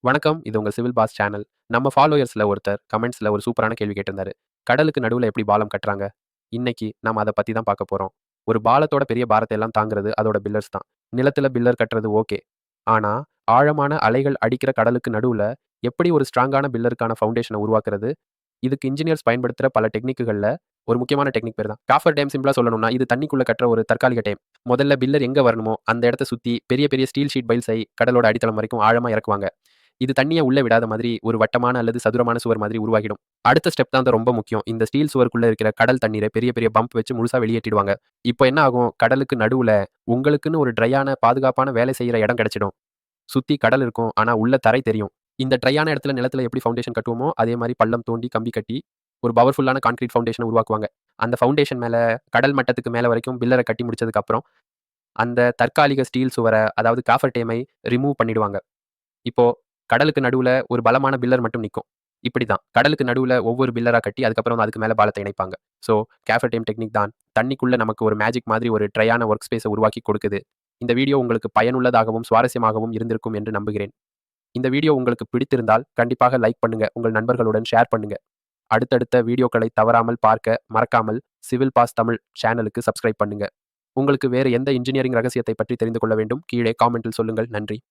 வணக்கம். இது உங்க சிவில் பாஸ் சேனல். நம்ம ஃபாலோயர்ஸ்ல ஒருத்தர் கமெண்ட்ஸ்ல ஒரு சூப்பரான கேள்வி கேட்டிருந்தாரு. கடலுக்கு நடுவுல எப்படி பாலம் கட்டுறாங்க? இன்னைக்கு நாம அத பத்தி தான் பார்க்க போறோம். ஒரு பாலத்தோட பெரிய பாரத்தை எல்லாம் தாங்குறது அதோட பில்லர்ஸ் தான். நிலத்துல பில்லர் கட்டுறது ஓகே. ஆனா, ஆழமான அலைகள் அடிக்கிற கடலுக்கு நடுவுல எப்படி ஒரு ஸ்ட்ராங்கான பில்லருக்கான ஃபவுண்டேஷன உருவாக்குறது? இதுக்கு இன்ஜினியர்ஸ் பயன்படுத்துற பல டெக்னிக்குகள்ல ஒரு முக்கியமான டெக்னிக் பேர் தான். காஃபர் டேம் சிம்பிளா சொல்லணும்னா, இது தண்ணிக்குள்ள கட்டுற ஒரு தற்காலிக டேம். முதல்ல பில்லர் எங்க வரணுமோ அந்த இடத்த சுத்தி பெரிய பெரிய ஸ்டீல் ஷீட் பைல்ஸை கடலோட அடித்தளம் வரைக்கும் ஆழமா இறக்குவாங்க. இது தண்ணிய உள்ள விடாத மாதிரி ஒரு வட்டமான அல்லது சதுரமான சுவர் மாதிரி உருவாகிடும். அடுத்த ஸ்டெப் தான் ரொம்ப முக்கியம். இந்த ஸ்டீல் சுவருக்குள்ள இருக்கிற கடல் தண்ணீரை பெரிய பெரிய பம்ப் வச்சு முழுசா வெளியேற்றிடுவாங்க. இப்போ என்ன ஆகும்? கடலுக்கு நடுவுல உங்களுக்குன்னு ஒரு ட்ரையான பாதுகாப்பான வேலை செய்யற இடம் கிடைச்சிடும். சுத்தி கடல் இருக்கும். ஆனா உள்ள தரை தெரியும். இந்த ட்ரையான இடத்துல நிலத்துல எப்படி ஃபவுண்டேஷன் கட்டுவோமோ, அதே மாரி பள்ளம் தோண்டி கம்பி கட்டி ஒரு பவர்ஃபுல்லான கான்கிரீட் ஃபவுண்டேஷன உருவாக்குவாங்க. அந்த ஃபவுண்டேஷன் மேல கடல் மட்டத்துக்கு மேல வரைக்கும் பில்லர கட்டி முடிச்சதுக்கு அப்புறம், அந்த தற்காலிக ஸ்டீல் சுவர அதாவது காஃபர் டேமை ரிமூவ் பண்ணிடுவாங்க. இப்போ கடலுக்கு நடுவுல ஒரு பலமான பில்லர் மட்டும் நிக்கும். இப்படிதான். கடலுக்கு நடுவுல ஒவ்வொரு பில்லரா கட்டி, அதுக்கப்புறம் அதுக்கு மேல பாலத்த இணைப்பாங்க. ஸோ, கேஃபர் டேம் டெக்னிக் தான் தண்ணிக்குள்ள நமக்கு ஒரு மேஜிக் மாதிரி ஒரு ட்ரையான வொர்க் ஸ்பேஸ உருவாக்கி கொடுக்குது. இந்த வீடியோ உங்களுக்கு பயனுள்ளதாகவும், சுவாரஸ்யமாகவும் இருந்திருக்கும் என்று நம்புகிறேன். இந்த வீடியோ உங்களுக்கு பிடித்திருந்தால் கண்டிப்பாக லைக் பண்ணுங்க. உங்கள் நண்பர்களுடன் ஷேர் பண்ணுங்க. அடுத்தடுத்த வீடியோக்களை தவறாமல் பார்க்க மறக்காமல் சிவில் பாஸ் தமிழ் சேனலுக்கு சப்ஸ்கிரைப் பண்ணுங்க. உங்களுக்கு வேறு எந்த இன்ஜினியரிங் ரகசியத்தை பற்றி தெரிந்து கொள்ள வேண்டும்? கீழே காமெண்ட்டில் சொல்லுங்கள். நன்றி.